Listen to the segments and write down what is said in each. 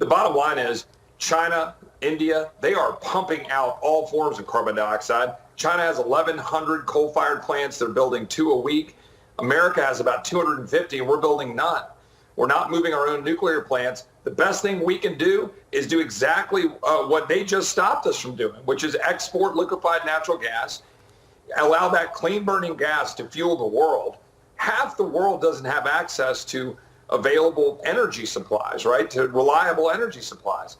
the bottom line is China, India, they are pumping out all forms of carbon dioxide. China has 1,100 coal-fired plants. They're building 2 a week. America has about 250, and we're building none. We're not moving our own nuclear plants. The best thing we can do is do exactly what they just stopped us from doing, which is export liquefied natural gas, allow that clean-burning gas to fuel the world. Half the world doesn't have access to available energy supplies, right, to reliable energy supplies.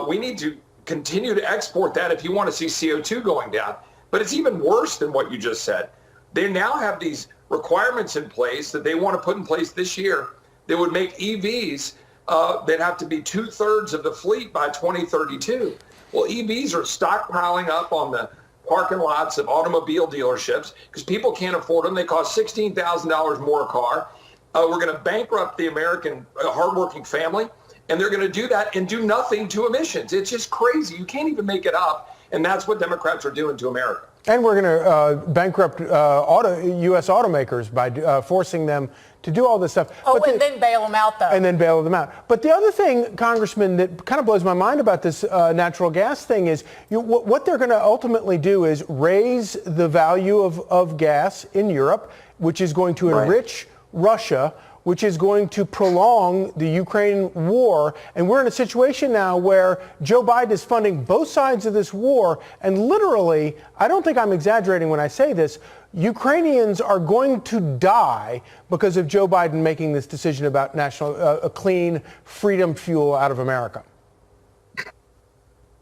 We need to continue to export that if you want to see CO2 going down. But it's even worse than what you just said. They now have these requirements in place that they want to put in place this year that would make EVs that have to be 2/3 of the fleet by 2032. Well, EVs are stockpiling up on the parking lots of automobile dealerships because people can't afford them. They cost $16,000 more a car. We're going to bankrupt the American hardworking family, and they're going to do that and do nothing to emissions. It's just crazy. You can't even make it up, and that's what Democrats are doing to America. And we're going to bankrupt U.S. automakers by forcing them to do all this stuff. Then bail them out, though. And then bail them out. But the other thing, Congressman, that kind of blows my mind about this natural gas thing is what they're going to ultimately do is raise the value of gas in Europe, which is going to enrich Russia, which is going to prolong the Ukraine war. And we're in a situation now where Joe Biden is funding both sides of this war. And literally, I don't think I'm exaggerating when I say this, Ukrainians are going to die because of Joe Biden making this decision about a clean freedom fuel out of America.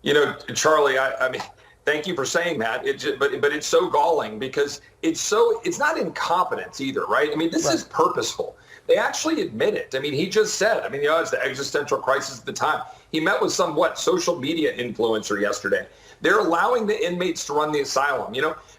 You know, Charlie, I mean, thank you for saying that. But it's so galling because it's not incompetence either, right? I mean, this is purposeful. They actually admit it. I mean, he just said, it's the existential crisis at the time. He met with some, social media influencer yesterday. They're allowing the inmates to run the asylum.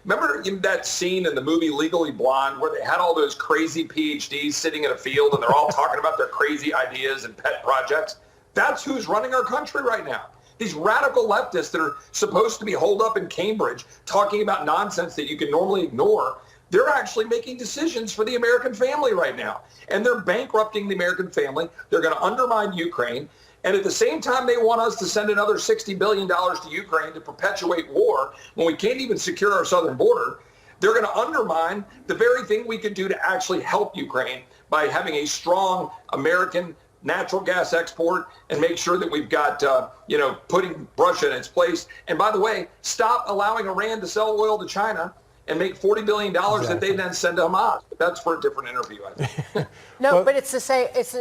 Remember that scene in the movie Legally Blonde where they had all those crazy PhDs sitting in a field and they're all talking about their crazy ideas and pet projects? That's who's running our country right now. These radical leftists that are supposed to be holed up in Cambridge talking about nonsense that you can normally ignore, they're actually making decisions for the American family right now. And they're bankrupting the American family. They're going to undermine Ukraine. And at the same time, they want us to send another $60 billion to Ukraine to perpetuate war when we can't even secure our southern border. They're going to undermine the very thing we could do to actually help Ukraine by having a strong American natural gas export and make sure that we've got, putting Russia in its place. And by the way, stop allowing Iran to sell oil to China and make $40 billion that they then send to Hamas. But that's for a different interview, I think. But it's the same. It's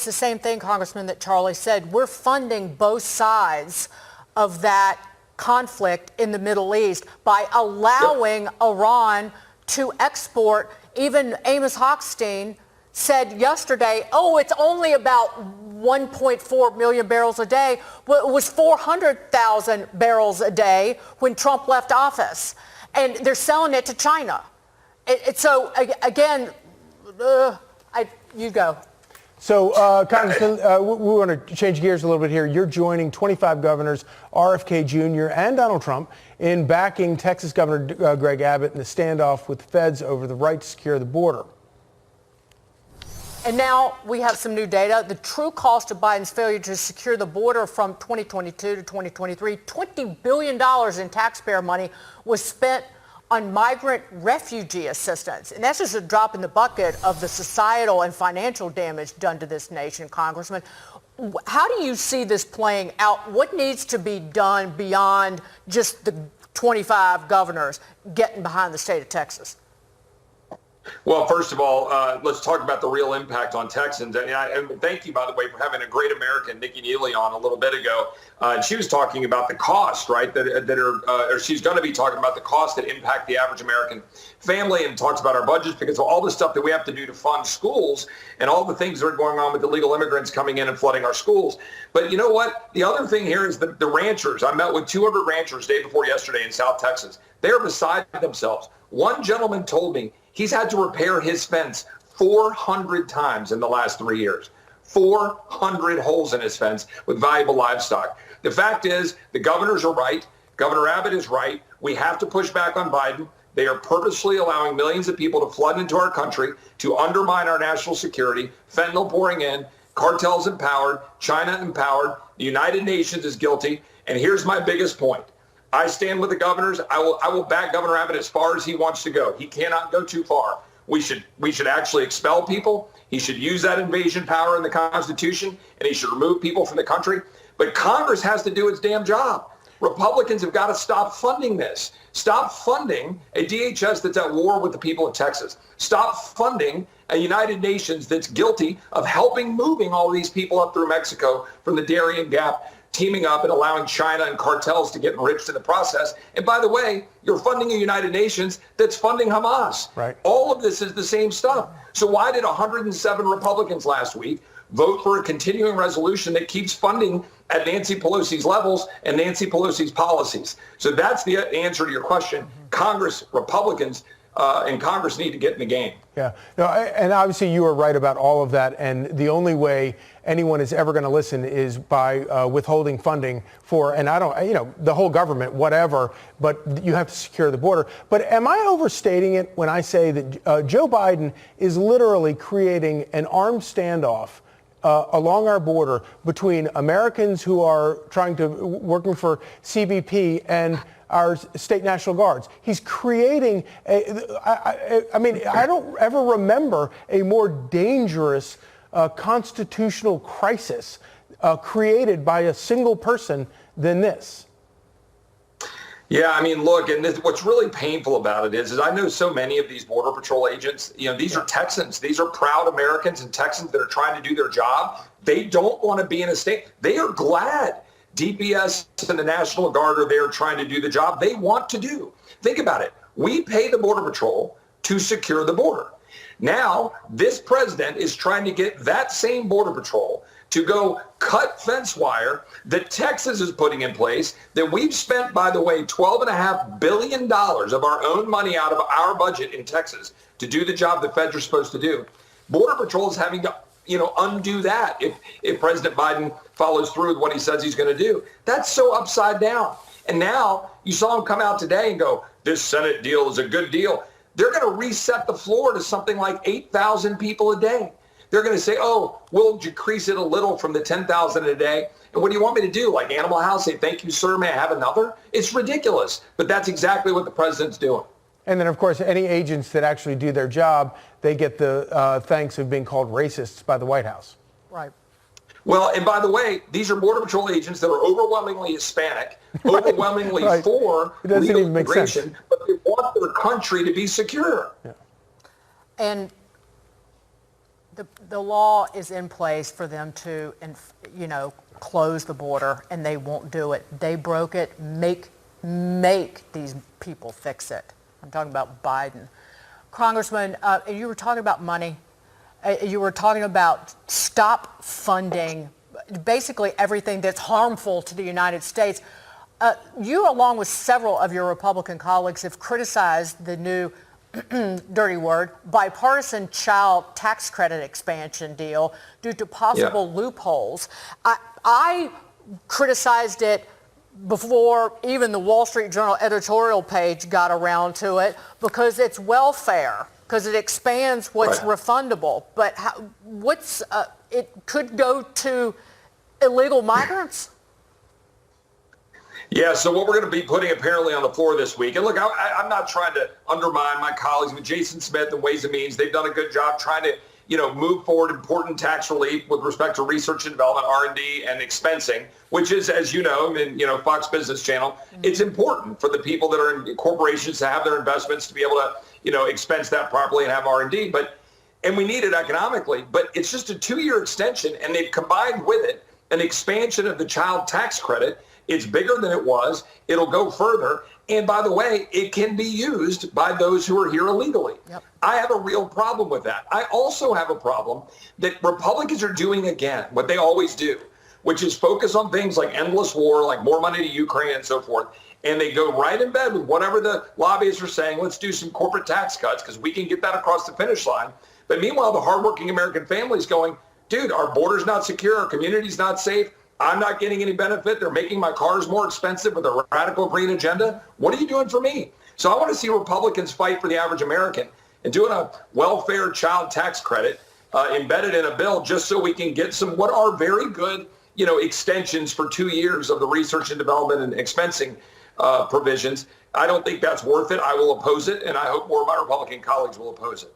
the same thing, Congressman, that Charlie said. We're funding both sides of that conflict in the Middle East by allowing Iran to export. Even Amos Hochstein said yesterday, it's only about 1.4 million barrels a day. Well, it was 400,000 barrels a day when Trump left office. And they're selling it to China. So, again, you go. So, Congressman, we want to change gears a little bit here. You're joining 25 governors, RFK Jr. and Donald Trump, in backing Texas Governor Greg Abbott in the standoff with feds over the right to secure the border. And now we have some new data. The true cost of Biden's failure to secure the border from 2022 to 2023, $20 billion in taxpayer money was spent on migrant refugee assistance. And that's just a drop in the bucket of the societal and financial damage done to this nation, Congressman. How do you see this playing out? What needs to be done beyond just the 25 governors getting behind the state of Texas? Well, first of all, let's talk about the real impact on Texans. And thank you, by the way, for having a great American, Nikki Neely, on a little bit ago. And she was talking about the cost, right, or she's going to be talking about the costs that impact the average American family, and talks about our budgets because of all the stuff that we have to do to fund schools and all the things that are going on with illegal immigrants coming in and flooding our schools. But you know what? The other thing here is the ranchers. I met with 200 ranchers day before yesterday in South Texas. They're beside themselves. One gentleman told me he's had to repair his fence 400 times in the last 3 years. 400 holes in his fence with valuable livestock. The fact is, the governors are right. Governor Abbott is right. We have to push back on Biden. They are purposely allowing millions of people to flood into our country to undermine our national security, fentanyl pouring in, Cartels empowered, China empowered, the United Nations is guilty. And here's my biggest point. I stand with the governors. I will back Governor Abbott as far as he wants to go. He cannot go too far. We should actually expel people. He should use that invasion power in the Constitution, and he should remove people from the country. But Congress has to do its damn job. Republicans have got to stop funding this. Stop funding a DHS that's at war with the people of Texas. Stop funding a United Nations that's guilty of helping moving all these people up through Mexico from the Darien Gap, teaming up and allowing China and cartels to get enriched in the process. And by the way, you're funding a United Nations that's funding Hamas. Right. All of this is the same stuff. So why did 107 Republicans last week vote for a continuing resolution that keeps funding at Nancy Pelosi's levels and Nancy Pelosi's policies? So that's the answer to your question. Congress, Republicans in Congress need to get in the game. Yeah, no, and obviously you are right about all of that. And the only way anyone is ever going to listen is by withholding funding for, and I don't, the whole government, whatever, but you have to secure the border. But am I overstating it when I say that Joe Biden is literally creating an armed standoff along our border between Americans who are working for CBP and our state National Guards? He's creating I don't ever remember a more dangerous constitutional crisis created by a single person than this. Yeah, I mean, look, and what's really painful about it is I know so many of these Border Patrol agents, these are Texans. These are proud Americans and Texans that are trying to do their job. They don't want to be in a state. They are glad DPS and the National Guard are there trying to do the job they want to do. Think about it. We pay the Border Patrol to secure the border. Now, this president is trying to get that same Border Patrol to go cut fence wire that Texas is putting in place, that we've spent, by the way, $12.5 billion of our own money out of our budget in Texas to do the job the feds are supposed to do. Border Patrol is having to undo that if President Biden follows through with what he says he's going to do. That's so upside down. And now you saw him come out today and go, this Senate deal is a good deal. They're going to reset the floor to something like 8,000 people a day. They're going to say, oh, we'll decrease it a little from the 10,000 a day. And what do you want me to do? Like Animal House, say, thank you, sir, may I have another? It's ridiculous. But that's exactly what the president's doing. And then, of course, any agents that actually do their job, they get the thanks of being called racists by the White House. Right. Well, and by the way, these are Border Patrol agents that are overwhelmingly Hispanic, overwhelmingly right. for legal even make immigration, sense. But they want their country to be secure. Yeah. And the law is in place for them to, close the border, and they won't do it. They broke it. Make these people fix it. I'm talking about Biden. Congressman, you were talking about money. You were talking about stop funding basically everything that's harmful to the United States. You, along with several of your Republican colleagues, have criticized the new, dirty word, bipartisan child tax credit expansion deal due to possible loopholes. I criticized it before even the Wall Street Journal editorial page got around to it because it's welfare, because it expands what's refundable. But it could go to illegal migrants? Yeah, so what we're going to be putting apparently on the floor this week, and look, I'm not trying to undermine my colleagues with Jason Smith and Ways and Means. They've done a good job trying to, move forward important tax relief with respect to research and development, R&D, and expensing, which is, as you know, Fox Business Channel, it's important for the people that are in corporations to have their investments to be able to, expense that properly and have R&D. And we need it economically, but it's just a 2-year extension, and they've combined with it an expansion of the child tax credit. It's bigger than it was. It'll go further. And by the way, it can be used by those who are here illegally. Yep. I have a real problem with that. I also have a problem that Republicans are doing again, what they always do, which is focus on things like endless war, like more money to Ukraine and so forth. And they go right in bed with whatever the lobbyists are saying. Let's do some corporate tax cuts because we can get that across the finish line. But meanwhile, the hardworking American family is going, dude, our border's not secure. Our community's not safe. I'm not getting any benefit. They're making my cars more expensive with a radical green agenda. What are you doing for me? So I want to see Republicans fight for the average American and doing a welfare child tax credit embedded in a bill just so we can get some what are very good, extensions for 2 years of the research and development and expensing provisions. I don't think that's worth it. I will oppose it, and I hope more of my Republican colleagues will oppose it.